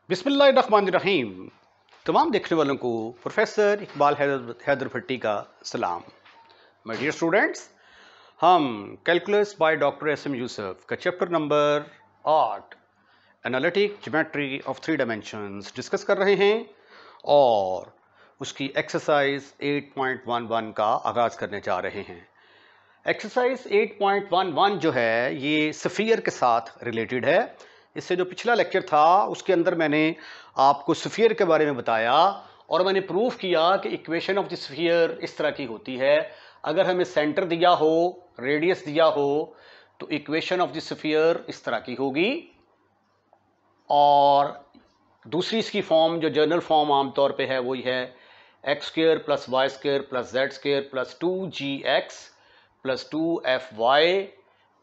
बिस्मिल्लाहिर्रहमानिर्रहीम। तमाम देखने वालों को प्रोफेसर इकबाल हैदर भट्टी का सलाम। माय डियर स्टूडेंट्स, हम calculus by doctor S M Yusuf का chapter number 8 analytic geometry of 3 dimensions discuss कर रहे हैं और उसकी एक्सरसाइज 8.11 का आगाज़ करने जा रहे हैं। एक्सरसाइज 8.11 जो है ये स्फीयर के साथ रिलेटेड है। इससे जो पिछला लेक्चर था उसके अंदर मैंने आपको स्फीयर के बारे में बताया और मैंने प्रूफ किया कि इक्वेशन ऑफ द स्फीयर इस तरह की होती है। अगर हमें सेंटर दिया हो, रेडियस दिया हो, तो इक्वेशन ऑफ द स्फीयर इस तरह की होगी। और दूसरी इसकी फॉर्म जो जनरल फॉर्म आमतौर पे है वही है X square plus Y square plus Z square plus 2gx plus 2fy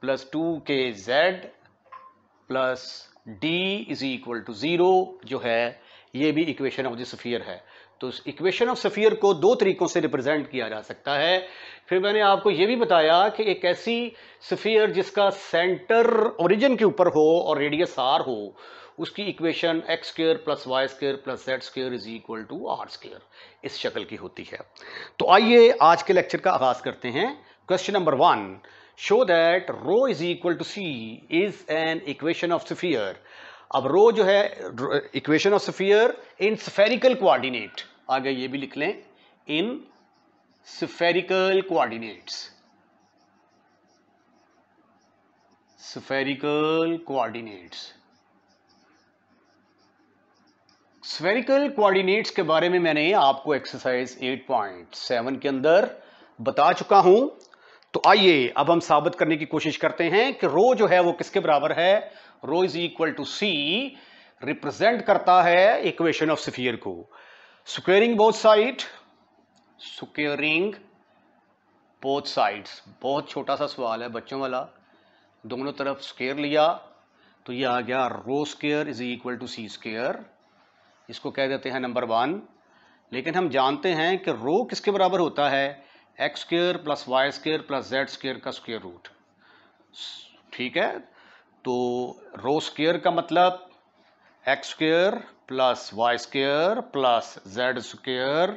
plus 2kz plus d is equal to 0 जो है ये भी इक्वेशन ऑफ द स्फीयर है। तो इस इक्वेशन ऑफ स्फीयर को दो तरीकों से रिप्रेजेंट किया जा सकता है। फिर मैंने आपको ये भी बताया कि एक ऐसी स्फीयर जिसका सेंटर ओरिजिन के ऊपर हो और रेडियस r हो, उसकी equation X square plus Y square plus Z square is equal to R square इस शक्ल की होती है। तो आइए आज के लेक्चर का आगाज करते हैं। Question number 1, show that rho is equal to c is an equation of sphere। अब रो जो है equation of sphere in spherical coordinate, आगे ये भी लिख लें, in spherical coordinates. Spherical coordinates, spherical coordinates के बारे में मैंने आपको एक्सरसाइज 8.7 के अंदर बता चुका हूं। तो आइए अब हम साबित करने की कोशिश करते हैं कि रो जो है वो किसके बराबर है। Rho is equal to c represent करता है इक्वेशन ऑफ स्फीयर को। Squaring both side, squaring both sides, बहुत छोटा सा सवाल है बच्चों वाला, दोनों तरफ स्क्वेयर लिया तो ये आ गया rho square is equal to C square. इसको कह देते हैं नंबर 1। लेकिन हम जानते हैं कि रो किसके बराबर होता है, X square plus Y square plus Z square का स्क्वेयर रूट। ठीक है, तो रो स्क्वेयर का मतलब X square plus Y square plus Z square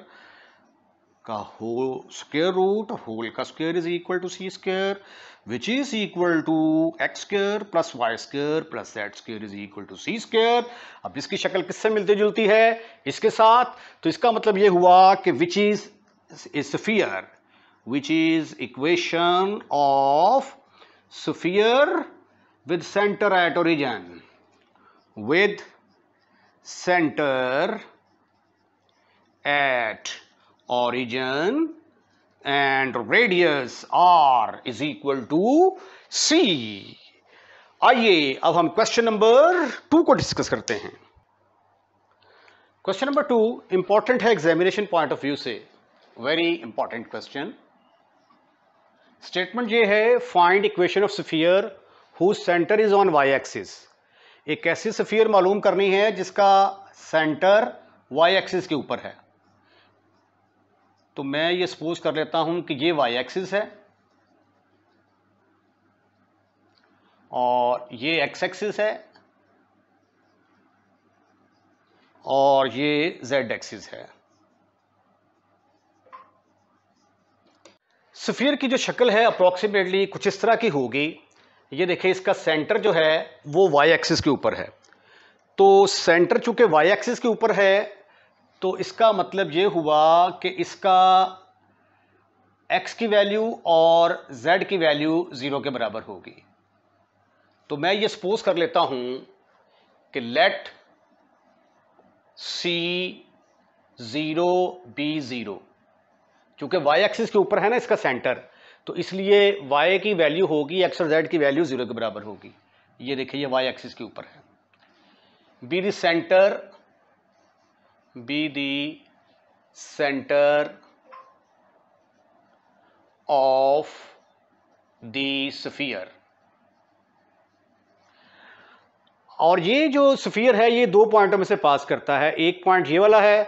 का होल स्क्वेयर रूट, होल का square is equal to C square which is equal to X square plus Y square plus Z square is equal to C square. अब इसकी शक्ल किससे मिलती जुलती है, इसके साथ। तो इसका मतलब ये हुआ कि which is sphere, which is equation of sphere with center at origin, with center at origin and radius r is equal to c। आइए अब हम क्वेश्चन नंबर 2 को डिस्कस करते हैं। क्वेश्चन नंबर 2 इंपॉर्टेंट है एग्जामिनेशन पॉइंट ऑफ व्यू से, very important question. Statement ये है, find equation of sphere whose centre is on Y axis. एक ऐसी स्फीयर मालूम करनी है जिसका सेंटर वाई एक्सिस के ऊपर है। तो मैं ये सपोज कर लेता हूं कि ये वाई एक्सिस है और ये एक्स एक्सिस है और ये जेड एक्सिस है। स्फीयर की जो शक्ल है अप्रोक्सीमेटली कुछ इस तरह की होगी। ये देखिए, इसका सेंटर जो है वो वाई एक्सिस के ऊपर है। तो सेंटर चूंकि वाई एक्सिस के ऊपर है तो इसका मतलब ये हुआ कि इसका एक्स की वैल्यू और जेड की वैल्यू 0 के बराबर होगी। तो मैं ये सपोज कर लेता हूं कि लेट सी 0 बी 0। क्योंकि वाई एक्सिस के ऊपर है ना इसका सेंटर, तो इसलिए वाई की वैल्यू होगी, एक्स और जेड की वैल्यू 0 के बराबर होगी। ये देखिए, ये वाई एक्सिस के ऊपर है। Be the centre, be the centre of the sphere. और ये जो स्फीयर है ये दो पॉइंटों में से पास करता है। एक पॉइंट ये वाला है,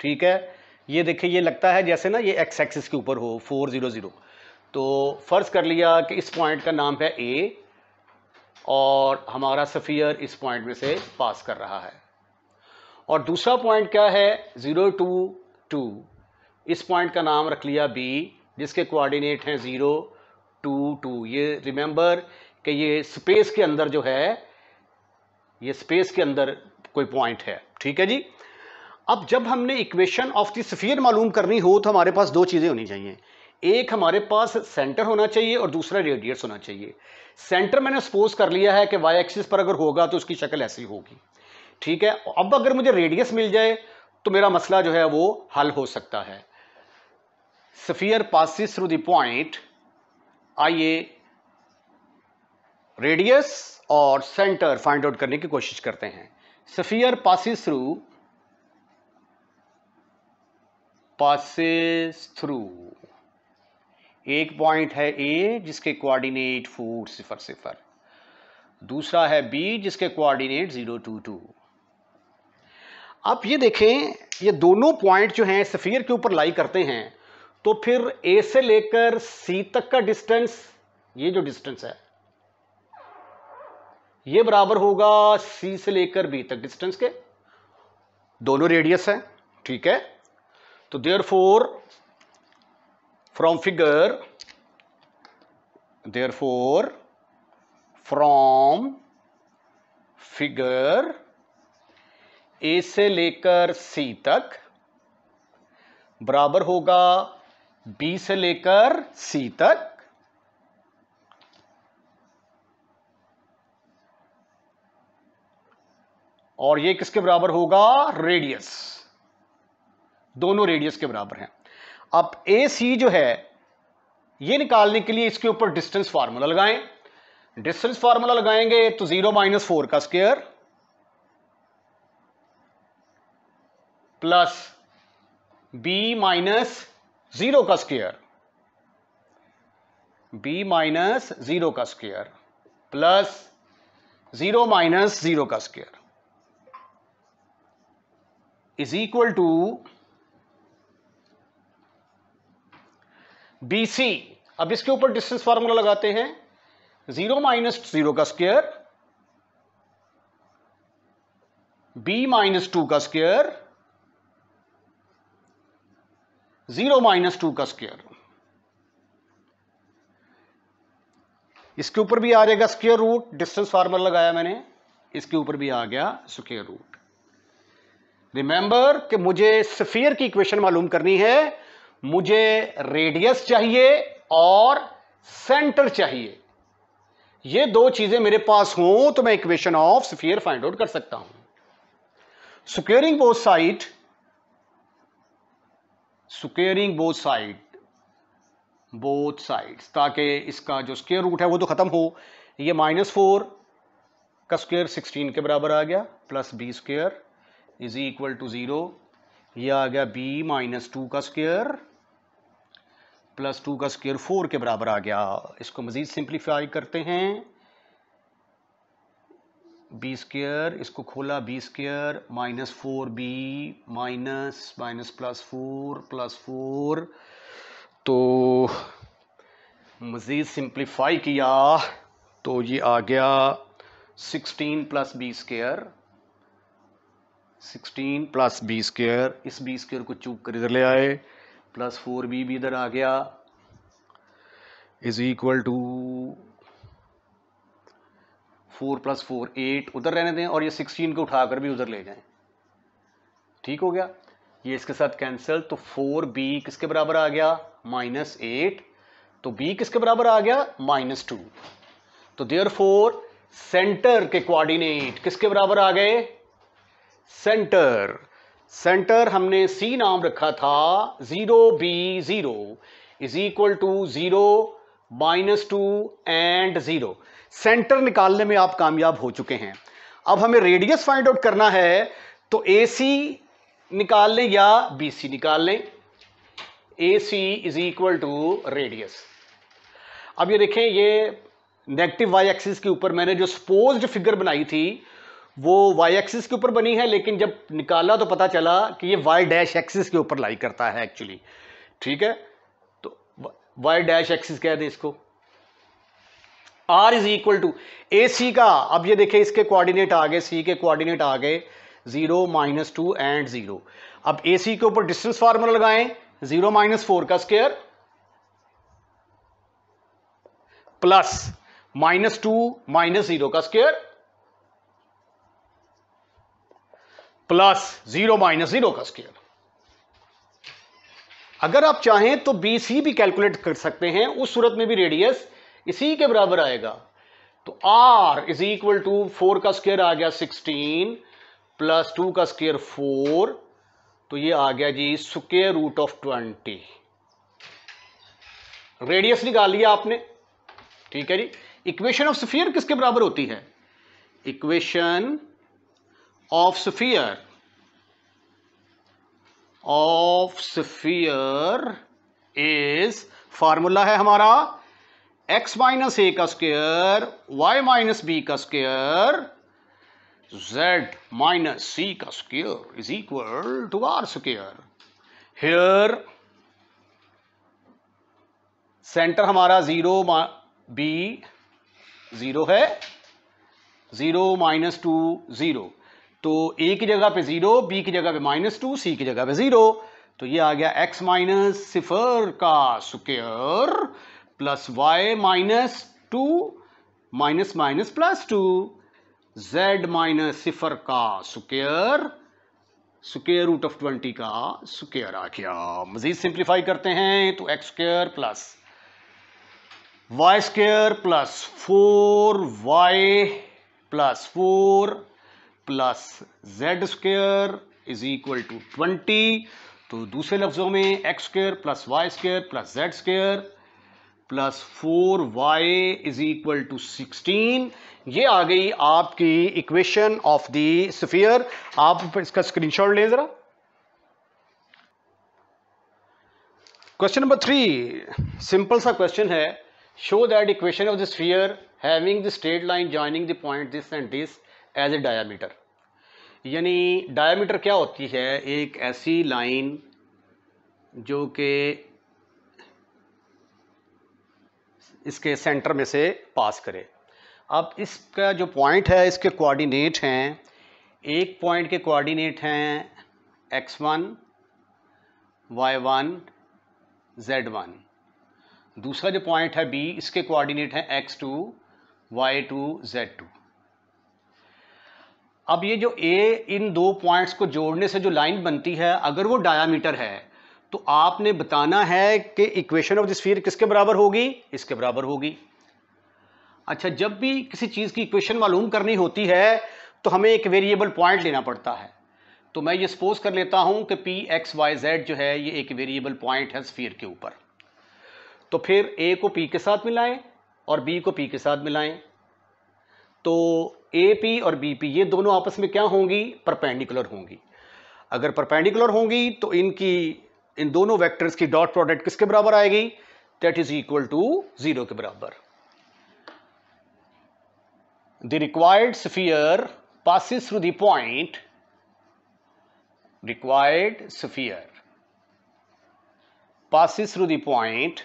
ठीक है, ये देखिए, ये लगता है जैसे ना ये एक्स एक्सिस के ऊपर हो 4 0 0। तो फर्ज कर लिया कि इस पॉइंट का नाम है ए और हमारा स्फीयर इस पॉइंट में से पास कर रहा है। और दूसरा पॉइंट क्या है 0 2 2, इस पॉइंट का नाम रख लिया बी जिसके कोऑर्डिनेट हैं 0 2 2। ये रिमेंबर कि ये स्पेस के अंदर जो है, ये स्पेस के अंदर कोई पॉइंट है, ठीक है जी। अब जब हमने इक्वेशन ऑफ द स्फीयर मालूम करनी हो तो हमारे पास दो चीजें होनी चाहिए, एक हमारे पास सेंटर होना चाहिए और दूसरा रेडियस होना चाहिए। सेंटर मैंने सपोज कर लिया है कि वाई एक्सिस पर अगर होगा तो उसकी शक्ल ऐसी होगी, ठीक है। अब अगर मुझे रेडियस मिल जाए तो मेरा मसला जो है वो हल हो सकता है। Sphere passes through the point, आइए रेडियस और सेंटर फाइंड आउट करने की कोशिश करते हैं। स्फीयर पासिस थ्रू एक पॉइंट है ए जिसके कोऑर्डिनेट 4 0 0, दूसरा है बी जिसके कोऑर्डिनेट 0 2 2। आप ये देखें, ये दोनों पॉइंट जो हैं स्फीयर के ऊपर लाई करते हैं, तो फिर ए से लेकर सी तक का डिस्टेंस, ये जो डिस्टेंस है ये बराबर होगा सी से लेकर बी तक डिस्टेंस के, दोनों रेडियस है, ठीक है। तो देयरफॉर फ्रॉम फिगर ए से लेकर सी तक बराबर होगा बी से लेकर सी तक, और ये किसके बराबर होगा रेडियस, दोनों रेडियस के बराबर हैं। अब ए सी जो है ये निकालने के लिए इसके ऊपर डिस्टेंस फार्मूला लगाएं। डिस्टेंस फार्मूला लगाएंगे तो 0 - 4 का स्क्वायर प्लस b - 0 का स्क्वायर, b - 0 का स्क्वायर प्लस 0 - 0 का square is equal to BC। अब इसके ऊपर डिस्टेंस फार्मूला लगाते हैं, 0 - 0 का स्क्वायर, b - 2 का स्क्वायर, 0 - 2 का स्क्वायर, इसके ऊपर भी आ जाएगा स्क्वायर रूट, डिस्टेंस फार्मूला लगाया मैंने, इसके ऊपर भी आ गया स्क्वायर रूट। रिमेंबर कि मुझे स्फीयर की इक्वेशन मालूम करनी है, मुझे रेडियस चाहिए और सेंटर चाहिए। ये दो चीजें मेरे पास हों तो मैं equation of sphere find out कर सकता हूं। स्क्वेयरिंग बोथ साइड्स ताकि इसका जो स्क्वायर रूट है वो तो खत्म हो। ये -4 का स्क्वायर 16 के बराबर आ गया, plus b square is equal to 0। ये आ गया b - 2 का स्क्वायर प्लस 2 का स्क्वायर 4 के बराबर आ गया। इसको मजीद सिंप्लीफाई करते हैं, b स्क्वायर, इसको खोला b square -4b minus plus 4 तो मजीद सिंप्लीफाई किया तो ये आ गया 16 plus b square, 16 plus b square, इस b स्क्वायर को चूक कर इधर ले आए, प्लस 4b भी इधर आ गया, इज इक्वल टू 4 + 4 8, उधर रहने दें और ये 16 को उठाकर भी उधर ले जाएं, ठीक हो गया। ये इसके साथ कैंसिल, तो 4b किसके बराबर आ गया -8, तो b किसके बराबर आ गया -2। तो देयरफॉर सेंटर के कोऑर्डिनेट किसके बराबर आ गए, सेंटर हमने c नाम रखा था, 0b0 is equal to 0 -2 and 0। Centre निकालने में आप कामयाब हो चुके हैं। अब हमें रेडियस फाइंड आउट करना है, तो AC निकाल लें या BC निकाल लें, AC is equal to radius. अब ये देखें, ये नेगेटिव वाई एक्सिस के ऊपर मैंने जो सपोज्ड फिगर बनाई थी वो वाई एक्सिस के ऊपर बनी है, लेकिन जब निकाला तो पता चला कि ये वाई डैश एक्सिस के ऊपर लाई करता है एक्चुअली, ठीक है। तो वाई डैश एक्सिस कह दें इसको। R is equal to AC का, अब ये देखें इसके कोऑर्डिनेट आ गए, C के कोऑर्डिनेट आ गए 0 -2 एंड 0। अब AC के ऊपर डिस्टेंस फार्मूला लगाएं, 0 - 4 का स्क्वायर प्लस -2 - 0 का स्क्वायर प्लस 0 - 0 का स्क्वायर। अगर आप चाहें तो BC भी कैलकुलेट कर सकते हैं, उस सूरत में भी रेडियस इसी के बराबर आएगा। तो R इज इक्वल टू 4 का स्क्वायर आ गया 16 प्लस 2 का स्क्वायर 4, तो ये आ गया जी स्क्वायर रूट ऑफ 20। रेडियस निकाल लिया आपने, ठीक है जी। इक्वेशन ऑफ स्फीयर किसके बराबर होती है? Equation of sphere is, formula है हमारा x - a का स्क्वायर y - b का स्क्वायर z - c का square is equal to r square. Here centre हमारा 0 b 0 है, 0 -2 0, तो a की जगह पे 0, b की जगह पे -2, c की जगह पे 0, तो ये आ गया x - 0 का स्क्वायर प्लस y - 2 +2 z - 0 का स्क्वायर रूट ऑफ 20 का स्क्वायर आ गया। मजीद सिंप्लीफाई करते हैं तो x square plus y square plus 4y plus 4 plus z square is equal to 20। तो दूसरे लफ्जों में x square plus y square plus z square plus 4y is equal to 16। ये आ गई आपकी इक्वेशन ऑफ द स्फीयर। आप इसका screenshot लें जरा। क्वेश्चन नंबर 3 सिंपल सा क्वेश्चन है। Show that equation of the sphere having the straight line joining the point this and this as a diameter. यानी डायामीटर क्या होती है? एक ऐसी लाइन जो कि इसके सेंटर में से पास करे। अब इसका जो पॉइंट है इसके कोऑर्डिनेट हैं, एक पॉइंट के कोऑर्डिनेट हैं x1 y1 z1, दूसरा जो पॉइंट है B इसके कोऑर्डिनेट हैं x2 y2 z2। अब ये जो A इन दो पॉइंट्स को जोड़ने से जो लाइन बनती है, अगर वो डायामीटर है तो आपने बताना है कि इक्वेशन ऑफ द स्फीयर किसके बराबर होगी? इसके बराबर होगी। अच्छा, जब भी किसी चीज़ की इक्वेशन मालूम करनी होती है तो हमें एक वेरिएबल पॉइंट लेना पड़ता है। तो मैं ये सपोज कर लेता हूं कि पी एक्स वाई जेड जो है ये एक वेरिएबल पॉइंट है स्फीयर के ऊपर। तो फिर ए को पी के साथ मिलाएं और बी को पी के साथ मिलाएं, तो ए पी और बी पी ये दोनों आपस में क्या होंगी? परपेंडिकुलर होंगी। अगर परपेंडिकुलर होंगी तो इन दोनों वेक्टर्स की डॉट प्रोडक्ट किसके बराबर आएगी? दैट इज इक्वल टू 0 के बराबर। The required sphere passes through the point, required sphere passes through the point,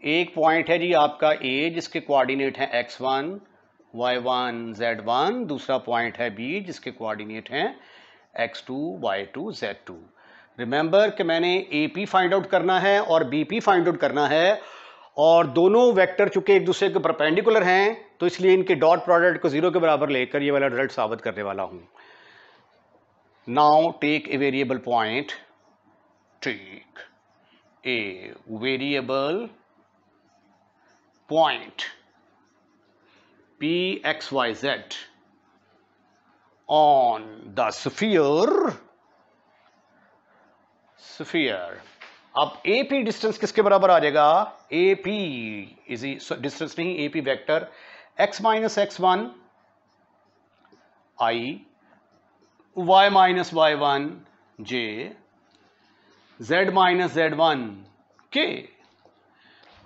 एक पॉइंट है जी आपका A जिसके कोऑर्डिनेट हैं x1 y1 z1, दूसरा पॉइंट है B जिसके कोऑर्डिनेट हैं x2 y2 z2। रिमेंबर कि मैंने AP फाइंड आउट करना है और BP फाइंड आउट करना है, और दोनों वेक्टर चूंकि एक दूसरे के परपेंडिकुलर हैं तो इसलिए इनके डॉट प्रोडक्ट को 0 के बराबर लेकर ये वाला रिजल्ट साबित करने वाला हूं। Now take a variable point, take a variable point P(x,y,z) on the sphere। अब AP डिस्टेंस किसके बराबर आ जाएगा? AP इज डिस्टेंस नहीं, AP vector x minus x1 i, y minus y1 j, z minus z1 k।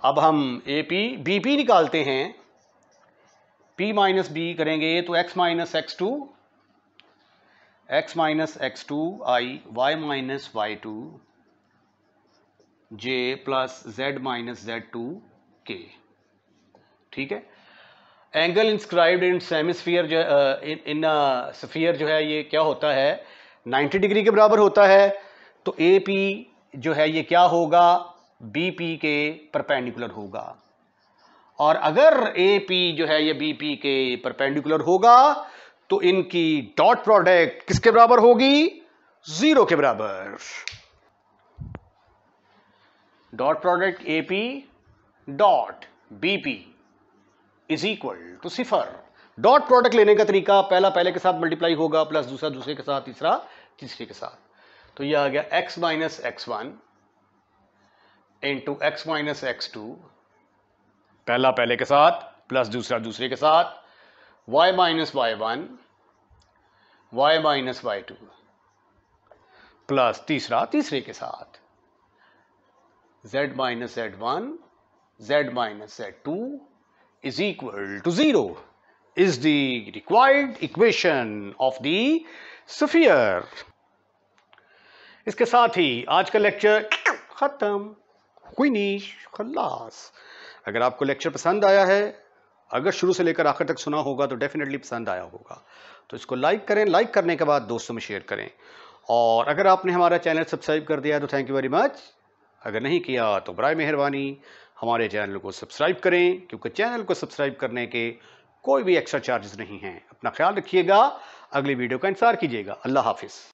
अब हम AP BP निकालते हैं, P माइनस B करेंगे तो x minus x2 i, y minus y2 j plus z minus z2 k। ठीक है। Angle inscribed in सेमिस्फीयर जो इन sphere जो है ये क्या होता है, 90 डिग्री के बराबर होता है। तो ए पी जो है ये क्या होगा, बी पी के परपेंडिकुलर होगा। और अगर ए पी जो है ये बी पी के परपेंडिकुलर होगा तो इनकी डॉट प्रोडक्ट किसके बराबर होगी, 0 के बराबर। Dot product A P dot B P is equal to 0। Dot product लेने का तरीका, पहला पहले के साथ मल्टीप्लाई होगा, प्लस दूसरा दूसरे के साथ, तीसरा तीसरे के साथ। तो यह आ गया x minus x1 into x minus x2, पहला पहले के साथ प्लस दूसरा दूसरे के साथ, y minus y1 y minus y2 plus तीसरा तीसरे के साथ, z minus z1 z minus z2 is equal to 0 is the required equation of the sphere। इसके साथ ही आज का लेक्चर खत्म, फिनिश, खल्लास। अगर आपको लेक्चर पसंद आया है, अगर शुरू से लेकर आखिर तक सुना होगा तो डेफिनेटली पसंद आया होगा। तो इसको लाइक करें, लाइक करने के बाद दोस्तों में शेयर करें। और अगर आपने हमारा चैनल सब्सक्राइब कर दिया तो थैंक यू वेरी मच। अगर नहीं किया तो बराए मेहरबानी हमारे चैनल को सब्सक्राइब करें, क्योंकि चैनल को सब्सक्राइब करने के कोई भी एक्स्ट्रा चार्जेस नहीं हैं। अपना ख्याल रखिएगा, अगली वीडियो का इंतजार कीजिएगा। अल्लाह हाफिज़।